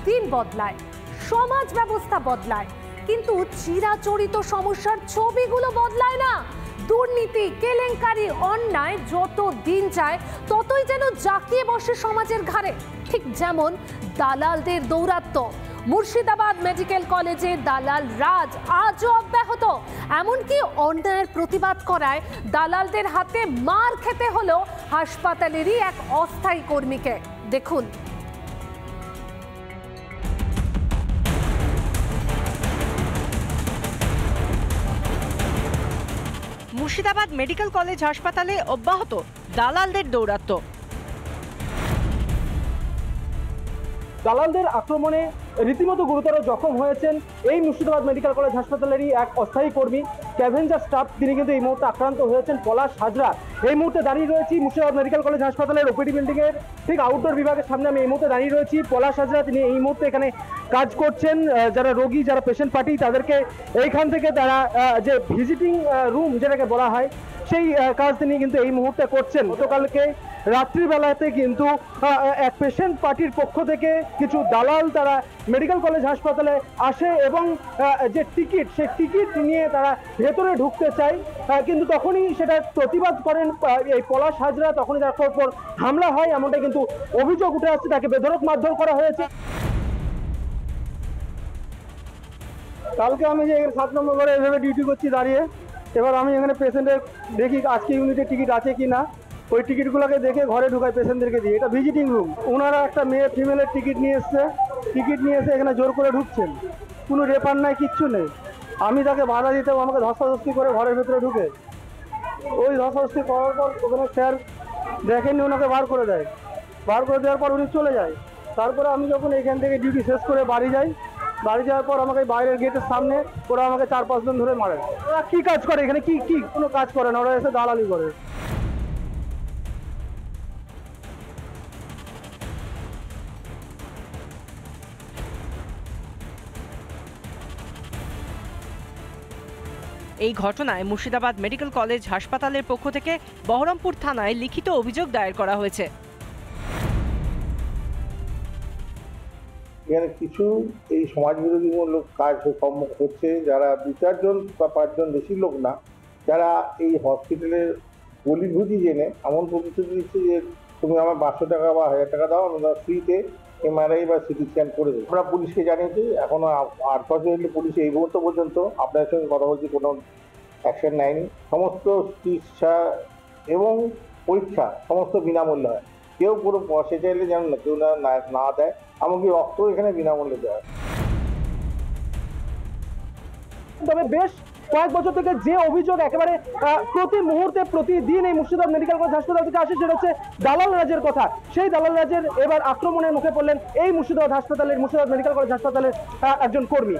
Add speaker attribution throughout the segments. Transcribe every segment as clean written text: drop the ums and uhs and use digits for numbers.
Speaker 1: দিন বদলায়, সমাজ ব্যবস্থা বদলায়, কিন্তু চিরাচরিত সমস্যার ছবিগুলো বদলায় না। দুর্নীতি, কেলেঙ্কারি, অন্যায় যত দিন যায় ততই যেন জাঁকিয়ে বসে সমাজের ঘাড়ে। ঠিক যেমন দালালদের দৌরাত্ম্য। মুর্শিদাবাদ মেডিকেল কলেজে দালাল রাজ আজও অব্যাহত। এমনকি অন্যায়ের প্রতিবাদ করায় দালালদের হাতে মার খেতে হলো হাসপাতালেরই এক অস্থায়ী কর্মীকে। দেখুন,
Speaker 2: মুর্শিদাবাদ মেডিকেল কলেজ হাসপাতালে অব্যাহত দালালদের দৌরাত্ম্য।
Speaker 3: দালালদের আক্রমণে রীতিমতো গুরুতর জখম হয়েছেন এই মুর্শিদাবাদ মেডিকেল কলেজ হাসপাতালেরই এক অস্থায়ী কর্মী, ক্যাভেঞ্জার স্টাফ। তিনি কিন্তু এই মুহূর্তে আক্রান্ত হয়েছেন। পলাশ হাজরা। এই মুহূর্তে দাঁড়িয়ে রয়েছি মুর্শিদাবাদ মেডিকেল কলেজ হাসপাতালের ওপিডি বিল্ডিং এর ঠিক আউটডোর বিভাগের সামনে। আমি এই মুহূর্তে দাঁড়িয়ে রয়েছি। পলাশ হাজরা তিনি এই মুহূর্তে এখানে কাজ করছেন। যারা রোগী, যারা পেশেন্ট পার্টি, তাদেরকে এইখান থেকে তারা যে ভিজিটিং রুম যেটাকে বলা হয় সেই কাজ তিনি কিন্তু এই মুহূর্তে করছেন। গতকালকে রাত্রিবেলাতে কিন্তু এক পেশেন্ট পার্টির পক্ষ থেকে কিছু দালাল তারা মেডিকেল কলেজ হাসপাতালে আসে এবং যে টিকিট, সেই টিকিট নিয়ে তারা ভেতরে ঢুকতে চায়, কিন্তু তখনই সেটা প্রতিবাদ করেন এই পলাশ হাজরা। তখনই তার উপর হামলা হয়, এমনটা কিন্তু অভিযোগ উঠে আসছে। তাকে বেধড়ক মারধর করা হয়েছে। কালকে আমি যে 7 নম্বর ঘরে এভাবে ডিউটি করছি দাঁড়িয়ে, এবার আমি এখানে পেশেন্টের দেখি আজকে ইউনিটে টিকিট আছে কি না। ওই টিকিটগুলোকে দেখে ঘরে ঢুকাই পেশেন্টদেরকে দিয়ে। এটা ভিজিটিং রুম। ওনারা একটা মেয়ে ফিমেলের টিকিট নিয়ে এসছে, এখানে জোর করে ঢুকছেন। কোনো রেফার নাই, কিচ্ছু নেই। আমি তাকে বাধা দিতেও আমাকে ধস্তাধস্তি করে ঘরের ভেতরে ঢুকে, ওই ধস্তাধস্তি করার পর ওখানে স্যার দেখেননি, ওনাকে বার করে দেয়। বার করে দেওয়ার পর উনি চলে যায়। তারপরে আমি যখন এখান থেকে ডিউটি শেষ করে বাড়ি যাই, বাড়ি যাওয়ার পর আমাকে বাইরের গেটের সামনে ওরা আমাকে 4-5 জন ধরে মারে। ওরা কি কাজ করে এখানে? কি কোনো কাজ করে না, ওরা এসে দালালি করে।
Speaker 2: এই ঘটনায় মুর্শিদাবাদ মেডিকেল কলেজ হাসপাতালের পক্ষ থেকে বহরমপুর থানায় লিখিত অভিযোগ দায়ের করা হয়েছে।
Speaker 4: এখানে কিছু এই সমাজ বিরোধীমূলক কাজ হচ্ছে, যারা 2-4 জন বা 5 জন, বেশি লোক না, যারা এই হসপিটালের গলিভুজি জেনে এমন প্রতিশ্রুতি দিচ্ছে যে তুমি আমার 500 টাকা বা 1000 টাকা দাও, আমরা ফ্রিতে এমআরআই বা সিটি স্ক্যান করে দেবো। আমরা পুলিশকে জানিয়েছি, এখনো আনফর্চুনেটলি পুলিশ এই মুহূর্ত পর্যন্ত আপনাদের সঙ্গে কথা বলছি কোনো অ্যাকশন নেয়নি। সমস্ত চিকিৎসা এবং পরীক্ষা সমস্ত বিনামূল্যে হয়। কেউ পুরো পয়সা চাইলে যেন না কেউ না দেয়, এমনকি রক্ত এখানে বিনামূল্যে দেয়।
Speaker 3: তবে বেশ কয়েক বছর থেকে যে অভিযোগ একেবারে প্রতি মুহূর্তে প্রতিদিন এই মুর্শিদাবাদ মেডিকেল কলেজ হাসপাতাল থেকে আসে, সেটা হচ্ছে দালাল রাজের কথা। সেই দালাল রাজের এবার আক্রমণের মুখে পড়লেন এই মুর্শিদাবাদ মেডিকেল কলেজ হাসপাতালের একজন কর্মী।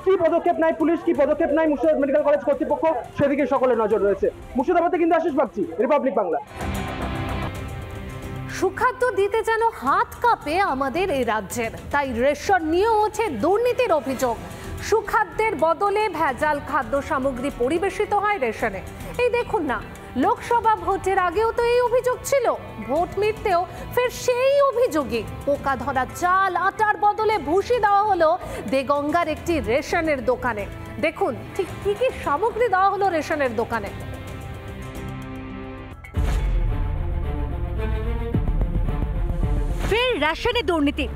Speaker 3: কি পদক্ষেপ নেয় পুলিশ, কি পদক্ষেপ নেয় মুর্শিদাবাদ মেডিকেল কলেজ কর্তৃপক্ষ, সেদিকে সকলের নজর রয়েছে। মুর্শিদাবাদে কিন্তু আশিস বাগচি, রিপাবলিক বাংলা।
Speaker 1: সুখাদ্য দিতে যেন হাত কাঁপে আমাদের এই রাজ্যের, তাই রেশন নিয়েও ওঠে দুর্নীতির অভিযোগ। সুখাদ্যের বদলে ভেজাল খাদ্য সামগ্রী পরিবেশিত হয় রেশনে। এই দেখুন না, লোকসভা ভোটের আগেও তো এই অভিযোগ ছিল, ভোট মিটতেও ফের সেই অভিযোগই। পোকা ধরা চাল, আটার বদলে ভুসি দেওয়া হলো দেগঙ্গার একটি রেশনের দোকানে। দেখুন ঠিক কি কি সামগ্রী দেওয়া হলো রেশনের দোকানে।
Speaker 5: ফের রেশনে দুর্নীতি।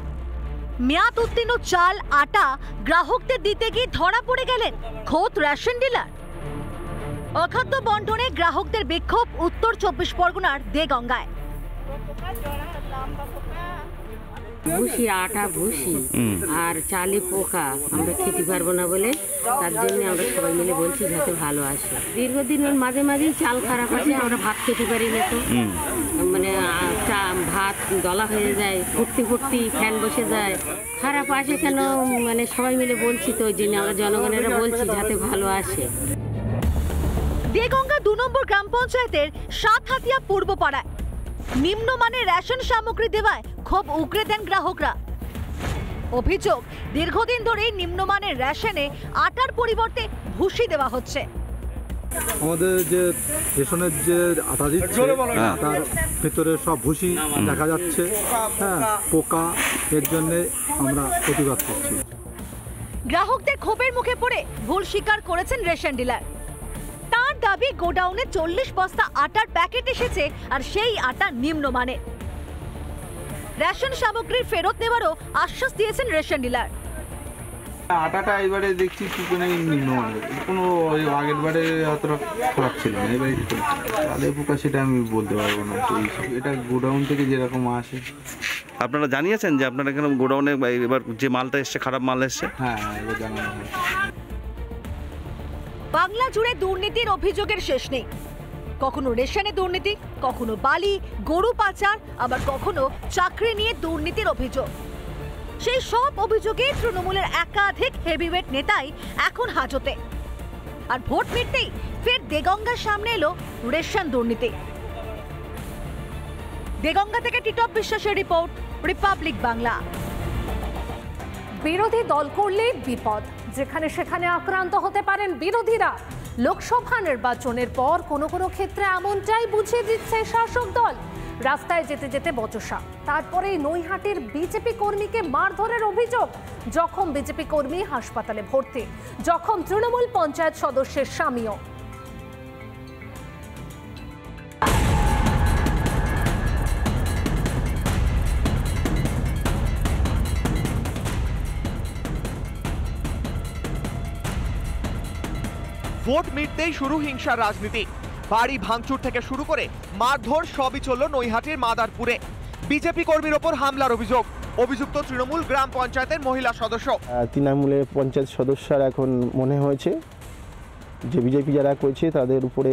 Speaker 5: মেয়াদ উত্তীর্ণ চাল, আটা গ্রাহকদের দিতে গিয়ে ধরা পড়ে গেলেন খোদ রেশন ডিলার। অখাদ্য বন্টনে গ্রাহকদের বিক্ষোভ উত্তর 24 পরগনার দেগঙ্গায়।
Speaker 6: ভুসি, আটা ভুসি আর চালে পোকা, আমরা খেতে পারবো না বলে তার জন্য আমরা সবাই মিলে বলছি যাতে ভালো আসে। দীর্ঘদিন ওর মাঝে মাঝেই চাল খারাপ আসে, আমরা ভাত খেতে পারি না, তো মানে ভাত দলা হয়ে যায়, ফুটতে ফুটতে ফ্যান বসে যায়, খারাপ আসে কেন, মানে সবাই মিলে বলছি, তো ওই জন্য আমরা জনগণেরা বলছি যাতে ভালো আসে।
Speaker 5: দেগঙ্গা 2 নম্বর গ্রাম পঞ্চায়েতের সাতহাতিয়া পূর্বপাড়ায় নিম্নমানের রেশন সামগ্রী দেওয়ায় ক্ষোভ উগরে দেন গ্রাহকরা। অভিযোগ, দীর্ঘদিন ধরে নিম্নমানের রেশনে আটার পরিবর্তে ভুসি দেওয়া হচ্ছে।
Speaker 7: আমাদের যে রেশনের যে আটা দিচ্ছে, আটার ভেতরে সব ভুসি দেখা যাচ্ছে, হ্যাঁ, পোকা, এর জন্যে আমরা প্রতিবাদ করছি।
Speaker 5: গ্রাহকদের ক্ষোভের মুখে পড়ে ভুল স্বীকার করেছেন রেশন ডিলার। তার দাবি গোডাউনে 40 বস্তা আটার প্যাকেট এসেছে আর সেই আটা নিম্নমানের। রেশন সামগ্রীর ফেরত নেওয়ারও আশ্বাস দিয়েছেন রেশন ডিলার।
Speaker 8: আটাটা এবারে দেখছি চিকেনে নিম্নমানের, কোনো আগের বারে অতটা খারাপ ছিল না, এবারে তাদের পোকা সেটা আমি বলতে পারবো না। এটা গোডাউন থেকে যেরকম আসে।
Speaker 9: আপনারা জানিয়েছেন যে আপনারা এখানে গোডাউনে এবার যে মালটা এসছে খারাপ মাল এসছে?
Speaker 8: হ্যাঁ, এবার জানানো হয়।
Speaker 5: বাংলা জুড়ে দুর্নীতির অভিযোগের শেষ নেই। কখনো রেশনে দুর্নীতি, কখনো বালি, গরু পাচার, আবার কখনো চাকরি নিয়ে দুর্নীতির অভিযোগ। সেই সব অভিযোগে তৃণমূলের একাধিক হেভিওয়েট নেতাই এখন হাজতে। আর ভোট মিটতেই ফের দেগঙ্গার সামনে এলো রেশন দুর্নীতি। দেগঙ্গা থেকে টিটপ বিশ্বাসের রিপোর্ট, রিপাবলিক বাংলা।
Speaker 1: বিরোধী দল করলেই বিপদ, যেখানে সেখানে আক্রান্ত হতে পারেন বিরোধীরা। লোকসভা নির্বাচনের পর কোনো কোনো ক্ষেত্রে এমনটাই বুঝিয়ে দিচ্ছে শাসক দল। রাস্তায় যেতে যেতে বচসা, তারপরেই নৈহাটির বিজেপি কর্মীকে মারধরের অভিযোগ। জখম বিজেপি কর্মী, হাসপাতালে ভর্তি। জখম তৃণমূল পঞ্চায়েত সদস্যের স্বামীও।
Speaker 10: ভোট মিটতেই শুরু হিংসার রাজনীতি। বাড়ি ভাঙচুর থেকে শুরু করে মারধর সবই চলল নৈহাটির মাদারপুরে। বিজেপি কর্মীর ওপর হামলার অভিযোগ। অভিযুক্ত তৃণমূল গ্রাম পঞ্চায়েতের মহিলা সদস্য।
Speaker 11: তৃণমূলের পঞ্চায়েত সদস্যরা এখন মনে হয়েছে যে বিজেপি যারা করছে তাদের উপরে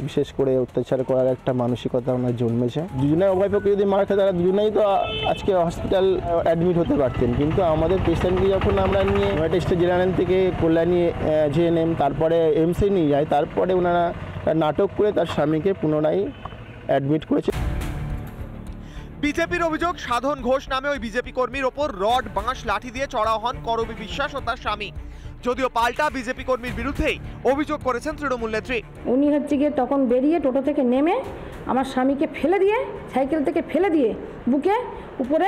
Speaker 11: বিশেষ করে অত্যাচার করার একটা মানসিকতা ওনার জন্মেছে। দুজনের উভয়পক্ষে যদি মার খায় তারা দুজনেই তো আজকে হসপিটাল অ্যাডমিট হতে পারতেন, কিন্তু আমাদের পেশেন্টকে যখন আমরা নিয়ে নয়টা স্টেট জেনারেল থেকে কল্যাণী জেএনএম তারপরে এমসে নিয়ে যাই, তারপরে ওনারা নাটক করে তার স্বামীকে পুনরায় অ্যাডমিট করেছে।
Speaker 10: বিজেপির অভিযোগ, সাধন ঘোষ নামে ওই বিজেপি কর্মীর ওপর রড, বাঁশ, লাঠি দিয়ে চড়াও হন করবী বিশ্বাস ও তার স্বামী। যদিও পাল্টা বিজেপি কর্মীর বিরুদ্ধেই অভিযোগ করেছেন তৃণমূল নেত্রী।
Speaker 12: উনি হচ্ছে গিয়ে তখন বেরিয়ে টোটো থেকে নেমে আমার স্বামীকে ফেলে দিয়ে, সাইকেল থেকে ফেলে দিয়ে বুকে উপরে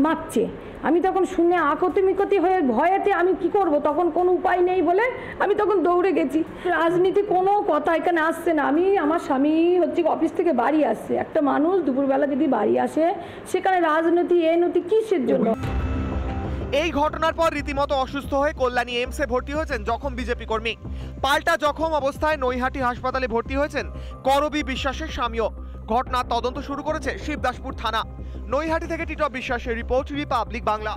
Speaker 12: মারছে। আমি তখন শুনে আকতি হয়ে ভয়েতে আমি কি করব, তখন কোনো উপায় নেই বলে আমি তখন দৌড়ে গেছি। রাজনীতি কোনো কথা এখানে আসছে না। আমার স্বামী হচ্ছে অফিস থেকে বাড়ি আসছে। একটা মানুষ দুপুরবেলা যদি বাড়ি আসে, সেখানে রাজনীতি এনতি কিসের জন্য?
Speaker 10: এই ঘটনার পর রীতিমতো অসুস্থ হয়ে কল্যাণী এমসে ভর্তি হয়েছেন জখম বিজেপি কর্মী। পাল্টা জখম অবস্থায় নৈহাটি হাসপাতালে ভর্তি হয়েছেন করবী বিশ্বাসের স্বামীও। ঘটনার তদন্ত শুরু করেছে শিবদাসপুর থানা। নৈহাটি থেকে টিটপ বিশ্বাসের রিপোর্ট, রিপাবলিক বাংলা।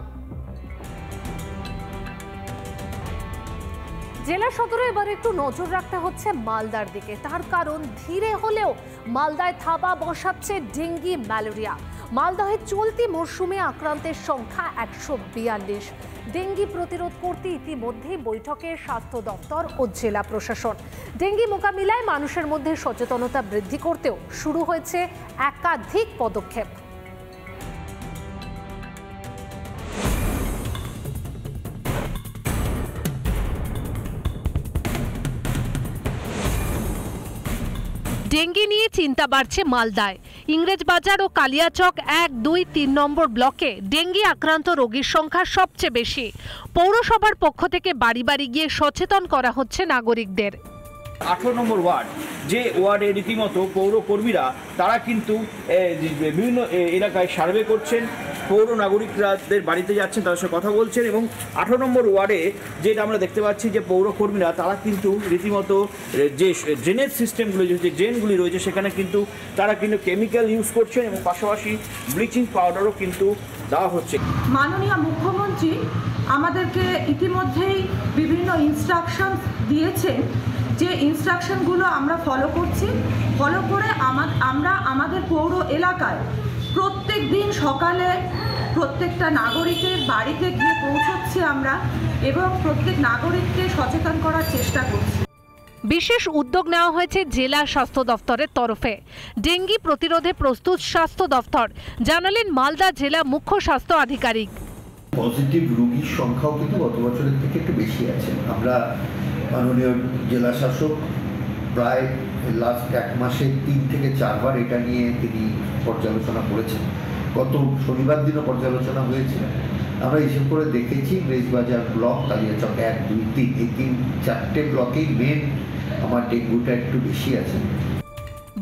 Speaker 1: জেলা সদরে এবার একটু নজর রাখতে হচ্ছে মালদার দিকে। তার কারণ ধীরে হলেও মালদায় থাবা বসাচ্ছে ডেঙ্গি, ম্যালেরিয়া। মালদহে চলতি মরশুমে আক্রান্তের সংখ্যা 142। ডেঙ্গি প্রতিরোধ করতে ইতিমধ্যেই বৈঠকে স্বাস্থ্য দপ্তর ও জেলা প্রশাসন। ডেঙ্গি মোকাবিলায় মানুষের মধ্যে সচেতনতা বৃদ্ধি করতেও শুরু হয়েছে একাধিক পদক্ষেপ। ডেঙ্গি নিয়ে চিন্তা বাড়ছে মালদায়। ইংরেজবাজার ও কালিয়াচক 1, 2, 3 নম্বর ব্লকে ডেঙ্গি আক্রান্ত রোগীর সংখ্যা সবচেয়ে বেশি। পৌরসভার পক্ষ থেকে বাড়ি বাড়ি গিয়ে সচেতন করা হচ্ছে নাগরিকদের।
Speaker 13: 18 নম্বর ওয়ার্ড, যে ওয়ার্ডে রীতিমতো পৌরকর্মীরা তারা কিন্তু বিভিন্ন এলাকায় সার্ভে করছেন, পৌর নাগরিকদের বাড়িতে যাচ্ছেন, তাদের সাথে কথা বলছেন। এবং 18 নম্বর ওয়ার্ডে যেটা আমরা দেখতে পাচ্ছি যে পৌরকর্মীরা তারা কিন্তু রীতিমতো যে ড্রেনেজ সিস্টেমগুলো, যে ড্রেনগুলি রয়েছে সেখানে কিন্তু তারা কিন্তু কেমিক্যাল ইউজ করছেন এবং পাশাপাশি ব্লিচিং পাউডারও কিন্তু দেওয়া হচ্ছে।
Speaker 14: মাননীয় মুখ্যমন্ত্রী আমাদেরকে ইতিমধ্যেই বিভিন্ন ইনস্ট্রাকশন দিয়েছেন, যে ইনস্ট্রাকশনগুলো আমরা ফলো করছি। ফলো করে আমরা আমাদের পৌর এলাকায় প্রত্যেক দিন সকালে প্রত্যেকটা নাগরিকের বাড়িতে গিয়ে পৌঁছচ্ছি আমরা এবং প্রত্যেক নাগরিককে সচেতন করার চেষ্টা করছি।
Speaker 1: বিশেষ উদ্যোগ নেওয়া হয়েছে জেলা স্বাস্থ্য দপ্তরের তরফে। ডেঙ্গি প্রতিরোধে প্রস্তুত স্বাস্থ্য দপ্তর, জানালেন মালদা জেলা মুখ্য স্বাস্থ্য আধিকারিক।
Speaker 15: পজিটিভ রোগীর সংখ্যাও কিন্তু গত বছরের থেকে একটু বেশি আছে। আমরা মাননীয় জেলা শাসক প্রায় লাস্ট 1 মাসে 3 থেকে 4 বার এটা নিয়ে তিনি পর্যালোচনা করেছেন। গত শনিবার দিনও পর্যালোচনা হয়েছে আমরা হিসেব করে দেখেছি ইংরেজবাজার ব্লক, কালিয়াচক 1, 2, 3 এই 3-4টে ব্লকেই মেন আমার ডেঙ্গুটা একটু বেশি আছে।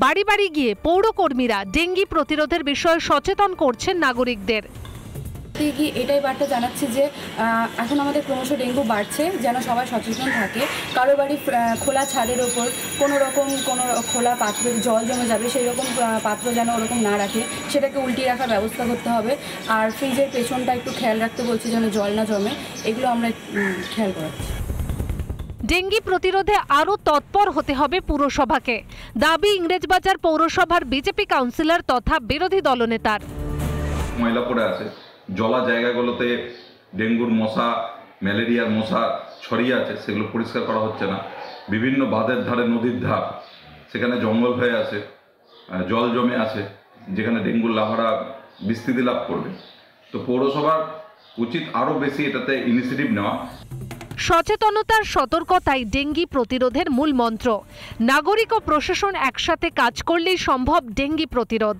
Speaker 1: বাড়ি বাড়ি গিয়ে পৌরকর্মীরা ডেঙ্গি প্রতিরোধের বিষয়ে সচেতন করছেন নাগরিকদের।
Speaker 16: এটাই বার্তা জানাচ্ছি যে এখন আমাদের ক্রমশ ডেঙ্গু বাড়ছে, যেন সবাই সচেতন থাকে। কারো বাড়ি খোলা ছাদের ওপর কোনো খোলা পাত্রে জল জমে যাবে সেই রকম পাত্র যেন ওরকম না রাখে, সেটাকে উল্টিয়ে রাখার ব্যবস্থা করতে হবে। আর ফ্রিজের পেছনটা একটু খেয়াল রাখতে বলছি যেন জল না জমে, এগুলো আমরা খেয়াল করাচ্ছি।
Speaker 1: ডেঙ্গি প্রতিরোধে আরও তৎপর হতে হবে পুরসভাকে, দাবি ইংরেজবাজার পৌরসভার বিজেপি কাউন্সিলর তথা বিরোধী দলনেতার।
Speaker 17: ময়লা পড়ে আছে, জলা জায়গাগুলোতে ডেঙ্গুর মশা, ম্যালেরিয়ার মশা ছড়িয়ে আছে, সেগুলো পরিষ্কার করা হচ্ছে না। বিভিন্ন বাঁধের ধারে, নদীর ধার, সেখানে জঙ্গল হয়ে আছে, জল জমে আছে, যেখানে ডেঙ্গুর লার্ভারা বিস্তৃতি লাভ করবে। তো পৌরসভার উচিত আরও বেশি এটাতে ইনিশিয়েটিভ নেওয়া।
Speaker 1: সচেতনতার সতর্কতাই ডেঙ্গি প্রতিরোধের মূল মন্ত্র। নাগরিক ও প্রশাসন একসাথে কাজ করলেই সম্ভব ডেঙ্গি প্রতিরোধ।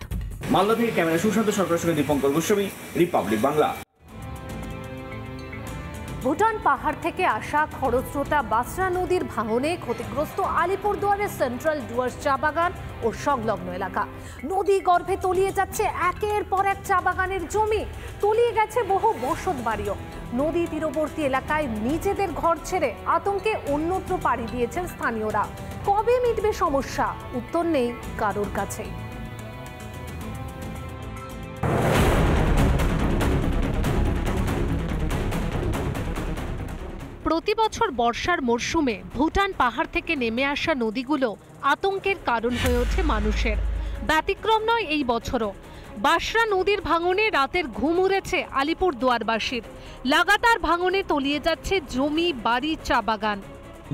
Speaker 13: মালদা থেকে ক্যামেরা সুশান্ত সরকারের সঙ্গে দীপঙ্কর গোস্বামী, রিপাবলিক বাংলা।
Speaker 1: ভুটান পাহাড় থেকে আসা খরস্রোতা বাসরা নদীর ভাঙনে ক্ষতিগ্রস্ত আলিপুরদুয়ারের সেন্ট্রাল ডুয়ার্স চা বাগান ও সংলগ্ন এলাকা। নদী গর্ভে তলিয়ে যাচ্ছে একের পর এক চা বাগানের জমি, তলিয়ে গেছে বহু বসত বাড়িও। নদী তীরবর্তী এলাকায় নিজেদের ঘর ছেড়ে আতঙ্কে অন্যত্র পাড়ি দিয়েছেন স্থানীয়রা। কবে মিটবে সমস্যা? উত্তর নেই কারোর কাছে। প্রতি বছর বর্ষার মরশুমে ভুটান পাহাড় থেকে নেমে আসা নদীগুলো আতঙ্কের কারণ হয়ে ওঠে মানুষের। ব্যতিক্রম নয় এই বছরও। বাসরা নদীর ভাঙনে রাতের ঘুম উড়েছে আলিপুরদুয়ারবাসীর। লাগাতার ভাঙনে তলিয়ে যাচ্ছে জমি, বাড়ি, চা বাগান।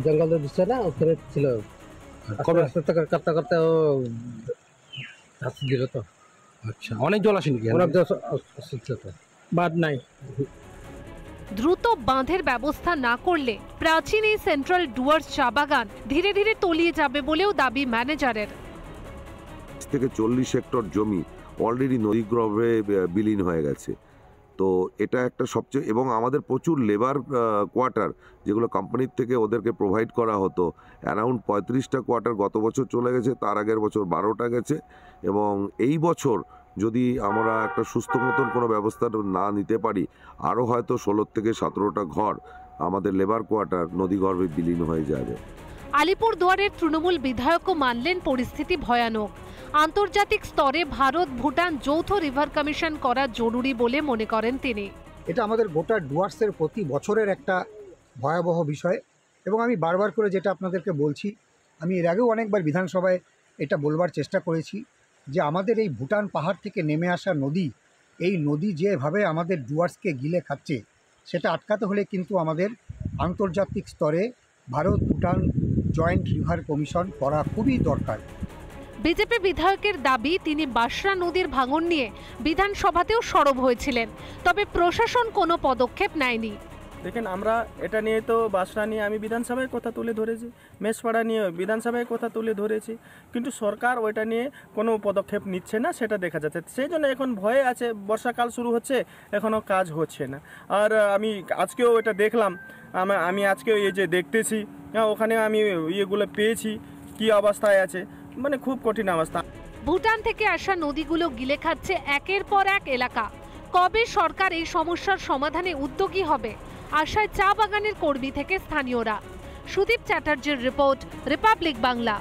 Speaker 18: জঙ্গলের দৃশ্য না ওখানে ছিল, করতে করতে ও দিল তো। আচ্ছা, অনেক জল আসেনি, অনেক জল বাদ নাই।
Speaker 1: দ্রুত বাঁধের ব্যবস্থা না করলে প্রাচীন এই সেন্ট্রাল ডুয়ার্স চা বাগান ধীরে ধীরে তলিয়ে যাবে বলেও দাবি ম্যানেজারের।
Speaker 19: থেকে 40 হেক্টর জমি অলরেডি নদীগর্ভে বিলীন হয়ে গেছে। তো এটা একটা সবচেয়ে, এবং আমাদের প্রচুর লেবার কোয়ার্টার যেগুলো কোম্পানির থেকে ওদেরকে প্রোভাইড করা হতো, অ্যারাউন্ড 35টা কোয়ার্টার গত বছর চলে গেছে, তার আগের বছর 12টা গেছে। এবং এই বছর যদি আমরা একটা সুস্থ মতন কোনো ব্যবস্থা না নিতে পারি, আরও হয়তো 16 থেকে 17টা ঘর আমাদের লেবার কোয়ার্টার নদীগর্ভে বিলীন হয়ে যাবে।
Speaker 1: আলিপুরদুয়ারের তৃণমূল বিধায়কও মানলেন পরিস্থিতি ভয়ানক। আন্তর্জাতিক স্তরে ভারত ভুটান যৌথ রিভার কমিশন করা জরুরি বলে মনে করেন তিনি।
Speaker 20: এটা আমাদের গোটা ডুয়ার্সের প্রতি বছরের একটা ভয়াবহ বিষয়, এবং আমি বারবার করে যেটা আপনাদেরকে বলছি, আমি এর আগেও অনেকবার বিধানসভায় এটা বলবার চেষ্টা করেছি যে আমাদের এই ভুটান পাহাড় থেকে নেমে আসা নদী, এই নদী যেভাবে আমাদের ডুয়ার্সকে গিলে খাচ্ছে, সেটা আটকাতে হলে কিন্তু আমাদের আন্তর্জাতিক স্তরে Bharat Bhutan joint river commission করা খুবই দরকার।
Speaker 1: বিজেপি বিধায়কের দাবি, তিনি বাসরা নদীর ভাঙন নিয়ে বিধানসভাতেও সরব হয়েছিলেন, তবে প্রশাসন কোনো পদক্ষেপ নেয়নি।
Speaker 21: দেখেন, আমরা এটা নিয়ে তো বাসরা নিয়ে আমি বিধানসভায় কথা তুলে ধরেছি, মেষপাড়া নিয়ে বিধানসভায় কথা তুলে ধরেছি, কিন্তু সরকার ওইটা নিয়ে কোনো পদক্ষেপ নিচ্ছে না, সেটা দেখা যাচ্ছে। সেই জন্য এখন ভয়ে আছে, বর্ষাকাল শুরু হচ্ছে, এখনও কাজ হচ্ছে না। আর আমি আজকেও এটা দেখলাম, আমি আজকেও এই যে দেখতেছি, ওখানে আমি ইয়েগুলো পেয়েছি, কি অবস্থায় আছে, মানে খুব কঠিন অবস্থা।
Speaker 1: ভুটান থেকে আসা নদীগুলো গিলে খাচ্ছে একের পর এক এলাকা। কবে সরকার এই সমস্যার সমাধানে উদ্যোগী হবে, আশায় চা বাগানের কর্মী থেকে স্থানীয়রা। সুদীপ চ্যাটার্জির রিপোর্ট, রিপাবলিক বাংলা।